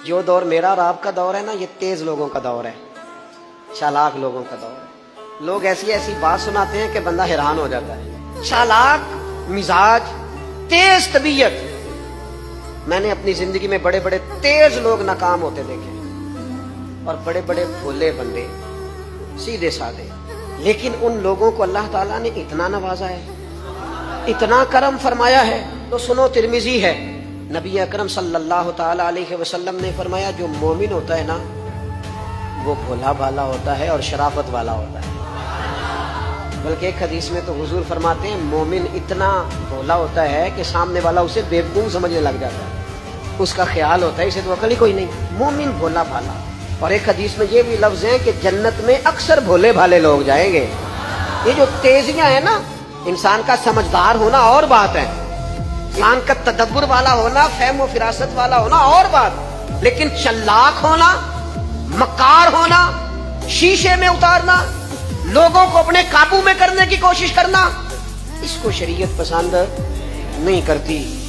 جو دور میرا اور آپ کا دور ہے نا، یہ تیز لوگوں کا دور ہے، چالاک لوگوں کا دور ہے۔ لوگ ایسی ایسی بات سناتے ہیں کہ بندہ حیران ہو جاتا ہے۔ چالاک مزاج، تیز طبیعت۔ میں نے اپنی زندگی میں بڑے بڑے تیز لوگ ناکام ہوتے دیکھے اور بڑے بڑے بھولے بندے سیدھے سادے، لیکن ان لوگوں کو اللہ تعالیٰ نے اتنا نوازا ہے، اتنا کرم فرمایا ہے۔ تو سنو، ترمذی ہے، نبی اکرم صلی اللہ تعالی علیہ وسلم نے فرمایا جو مومن ہوتا ہے نا وہ بھولا بھالا ہوتا ہے اور شرافت والا ہوتا ہے۔ بلکہ ایک حدیث میں تو حضور فرماتے ہیں مومن اتنا بھولا ہوتا ہے کہ سامنے والا اسے بیوقوف سمجھنے لگ جاتا ہے، اس کا خیال ہوتا ہے اسے تو عقل ہی کوئی نہیں، مومن بھولا بھالا۔ اور ایک حدیث میں یہ بھی لفظ ہے کہ جنت میں اکثر بھولے بھالے لوگ جائیں گے۔ یہ جو تیزیاں ہیں نا، انسان کا سمجھدار ہونا اور بات ہے، انسان کا تدبر والا ہونا، فہم و فراست والا ہونا اور بات، لیکن چلاک ہونا، مکار ہونا، شیشے میں اتارنا، لوگوں کو اپنے قابو میں کرنے کی کوشش کرنا، اس کو شریعت پسند نہیں کرتی۔